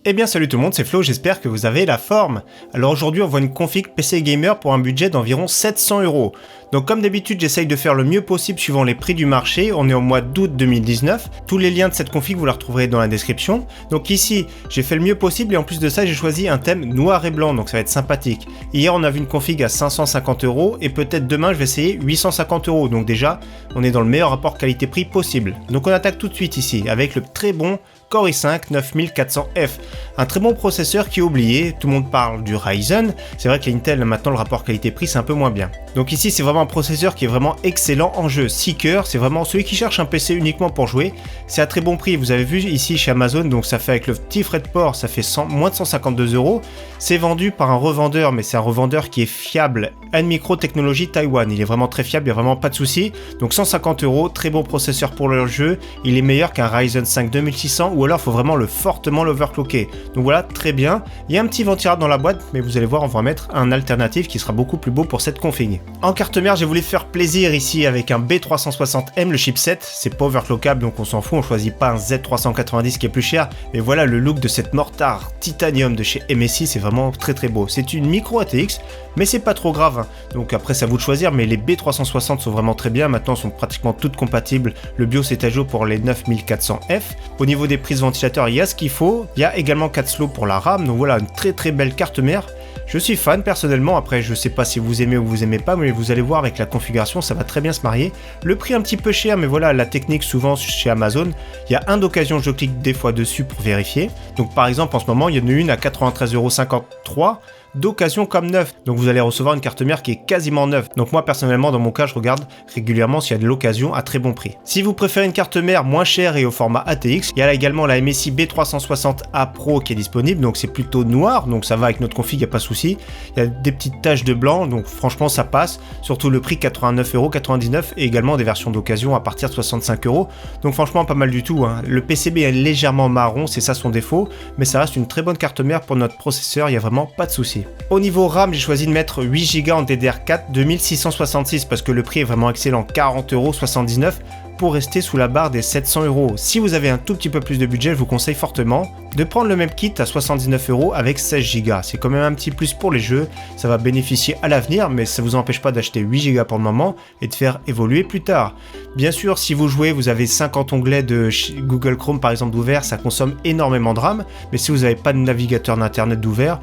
Eh bien salut tout le monde, c'est Flo, j'espère que vous avez la forme. Alors aujourd'hui on voit une config PC Gamer pour un budget d'environ 700€. Donc comme d'habitude j'essaye de faire le mieux possible suivant les prix du marché, on est au mois d'août 2019. Tous les liens de cette config vous la retrouverez dans la description. Donc ici j'ai fait le mieux possible et en plus de ça j'ai choisi un thème noir et blanc, donc ça va être sympathique. Hier on a vu une config à 550€ et peut-être demain je vais essayer 850€. Donc déjà on est dans le meilleur rapport qualité-prix possible. Donc on attaque tout de suite ici avec le très bon Core i5 9400F, un très bon processeur qui est oublié, tout le monde parle du Ryzen, c'est vrai que l'Intel maintenant le rapport qualité-prix c'est un peu moins bien. Donc ici c'est vraiment un processeur qui est vraiment excellent en jeu, 6 cœurs, c'est vraiment celui qui cherche un PC uniquement pour jouer, c'est à très bon prix, vous avez vu ici chez Amazon, donc ça fait avec le petit frais de port, ça fait moins de 152€, c'est vendu par un revendeur, mais c'est un revendeur qui est fiable, Micro Technology Taiwan, il est vraiment très fiable, il n'y a vraiment pas de souci, donc 150€, très bon processeur pour le jeu, il est meilleur qu'un Ryzen 5 2600 ou alors il faut vraiment fortement l'overclocker. Donc voilà, très bien. Il y a un petit ventirateur dans la boîte, mais vous allez voir, on va mettre un alternatif qui sera beaucoup plus beau pour cette config. En carte mère, j'ai voulu faire plaisir ici avec un B360M, le chipset. C'est pas overclockable, donc on s'en fout, on choisit pas un Z390 qui est plus cher. Mais voilà, le look de cette mortar titanium de chez MSI, c'est vraiment très très beau. C'est une micro ATX, mais c'est pas trop grave. Donc après, c'est à vous de choisir, mais les B360 sont vraiment très bien. Maintenant, sont pratiquement toutes compatibles. Le BIOS est à jour pour les 9400F. Au niveau des prises ventilateur, il y a ce qu'il faut. Il y a également 4 slots pour la RAM. Donc voilà, une très très belle carte mère. Je suis fan personnellement. Après, je sais pas si vous aimez ou vous aimez pas, mais vous allez voir avec la configuration, ça va très bien se marier. Le prix un petit peu cher, mais voilà, la technique souvent chez Amazon. Il y a un d'occasion, je clique des fois dessus pour vérifier. Donc par exemple, en ce moment, il y en a une à 93,53€ d'occasion comme neuf. Donc vous allez recevoir une carte mère qui est quasiment neuve. Donc moi personnellement dans mon cas je regarde régulièrement s'il y a de l'occasion à très bon prix. Si vous préférez une carte mère moins chère et au format ATX, il y a là également la MSI B360A Pro qui est disponible. Donc c'est plutôt noir, donc ça va avec notre config, il n'y a pas de souci. Il y a des petites taches de blanc, donc franchement ça passe. Surtout le prix 89,99€ et également des versions d'occasion à partir de 65€. Donc franchement pas mal du tout, hein. Le PCB est légèrement marron, c'est ça son défaut, mais ça reste une très bonne carte mère pour notre processeur, il n'y a vraiment pas de souci. Au niveau RAM, j'ai choisi de mettre 8Go en DDR4 2666 parce que le prix est vraiment excellent, 40,79€ pour rester sous la barre des 700€. Si vous avez un tout petit peu plus de budget, je vous conseille fortement de prendre le même kit à 79€ avec 16Go. C'est quand même un petit plus pour les jeux, ça va bénéficier à l'avenir, mais ça ne vous empêche pas d'acheter 8Go pour le moment et de faire évoluer plus tard. Bien sûr, si vous jouez, vous avez 50 onglets de Google Chrome par exemple d'ouvert, ça consomme énormément de RAM, mais si vous n'avez pas de navigateur d'internet d'ouvert,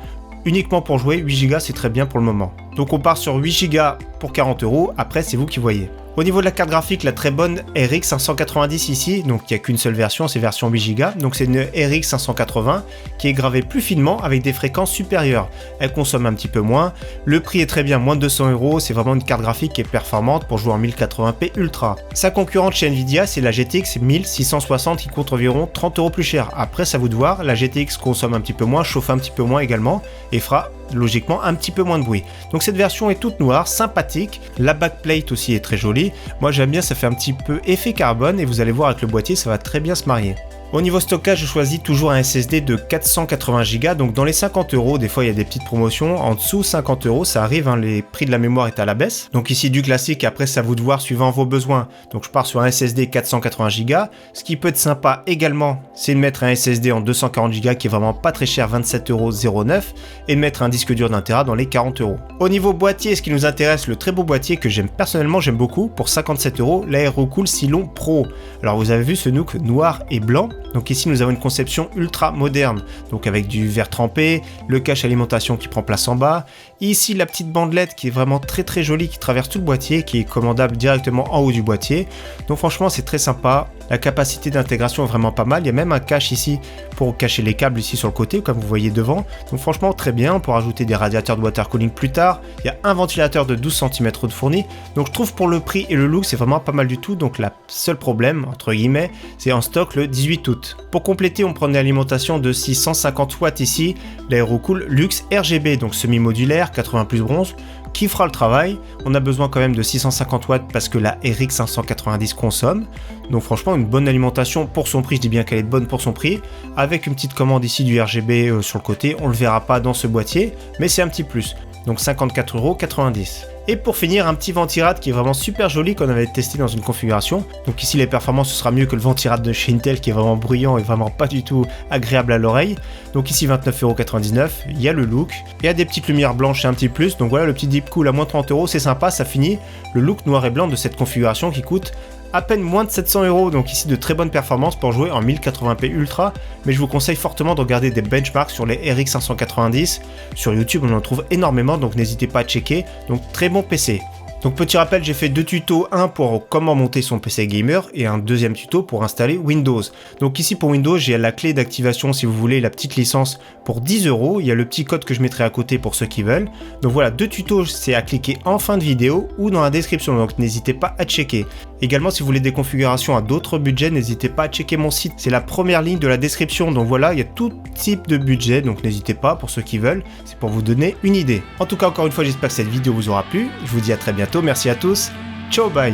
uniquement pour jouer, 8Go c'est très bien pour le moment. Donc on part sur 8Go pour 40€, après c'est vous qui voyez. Au niveau de la carte graphique, la très bonne RX 590 ici, donc il n'y a qu'une seule version, c'est version 8Go, donc c'est une RX 580 qui est gravée plus finement avec des fréquences supérieures. Elle consomme un petit peu moins, le prix est très bien, moins de 200€, c'est vraiment une carte graphique qui est performante pour jouer en 1080p Ultra. Sa concurrente chez Nvidia, c'est la GTX 1660 qui coûte environ 30€ plus cher. Après, ça vous de voir, la GTX consomme un petit peu moins, chauffe un petit peu moins également et fera logiquement un petit peu moins de bruit. Donc cette version est toute noire, sympathique, la backplate aussi est très jolie, moi j'aime bien, ça fait un petit peu effet carbone et vous allez voir avec le boîtier ça va très bien se marier. Au niveau stockage, je choisis toujours un SSD de 480Go, donc dans les 50€, des fois il y a des petites promotions, en dessous 50€, ça arrive, hein, les prix de la mémoire est à la baisse. Donc ici du classique, après c'est à vous de voir suivant vos besoins. Donc je pars sur un SSD 480Go, ce qui peut être sympa également, c'est de mettre un SSD en 240Go qui est vraiment pas très cher, 27,09€, et de mettre un disque dur d'1TB dans les 40€. Au niveau boîtier, ce qui nous intéresse, le très beau boîtier que j'aime personnellement, j'aime beaucoup, pour 57€, l'Aerocool Cylon Pro. Alors vous avez vu ce Nook noir et blanc. Donc ici nous avons une conception ultra moderne, donc avec du verre trempé, le cache alimentation qui prend place en bas, ici la petite bandelette qui est vraiment très très jolie qui traverse tout le boîtier, qui est commandable directement en haut du boîtier, donc franchement c'est très sympa, la capacité d'intégration est vraiment pas mal, il y a même un cache ici pour cacher les câbles ici sur le côté comme vous voyez devant, donc franchement très bien, on pourra ajouter des radiateurs de water cooling plus tard, il y a un ventilateur de 12 cm de fourni, donc je trouve pour le prix et le look c'est vraiment pas mal du tout, donc le seul problème entre guillemets c'est en stock le 18 août. Pour compléter, on prend une alimentation de 650 watts ici, l'Aerocool Luxe RGB, donc semi-modulaire, 80 plus bronze, qui fera le travail. On a besoin quand même de 650 watts parce que la RX 590 consomme. Donc franchement, une bonne alimentation pour son prix, je dis bien qu'elle est bonne pour son prix, avec une petite commande ici du RGB sur le côté, on le verra pas dans ce boîtier, mais c'est un petit plus. donc 54,90 €. Et pour finir, un petit ventirad qui est vraiment super joli qu'on avait testé dans une configuration. Donc ici les performances ce sera mieux que le ventirad de chez Intel qui est vraiment bruyant et vraiment pas du tout agréable à l'oreille. Donc ici 29,99 €, il y a le look, il y a des petites lumières blanches et un petit plus. Donc voilà, le petit Deep Cool à moins 30 €, c'est sympa, ça finit le look noir et blanc de cette configuration qui coûte à peine moins de 700 €, donc ici de très bonnes performances pour jouer en 1080p Ultra, mais je vous conseille fortement de regarder des benchmarks sur les RX 590, sur YouTube on en trouve énormément, donc n'hésitez pas à checker, donc très bon PC. Donc petit rappel, j'ai fait deux tutos, un pour comment monter son PC gamer et un deuxième tuto pour installer Windows. Donc ici pour Windows, j'ai la clé d'activation si vous voulez, la petite licence pour 10 €, il y a le petit code que je mettrai à côté pour ceux qui veulent. Donc voilà, deux tutos, c'est à cliquer en fin de vidéo ou dans la description, donc n'hésitez pas à checker. Également si vous voulez des configurations à d'autres budgets, n'hésitez pas à checker mon site, c'est la première ligne de la description, donc voilà, il y a tout type de budget, donc n'hésitez pas pour ceux qui veulent, c'est pour vous donner une idée. En tout cas, encore une fois, j'espère que cette vidéo vous aura plu, je vous dis à très bientôt, merci à tous, ciao bye.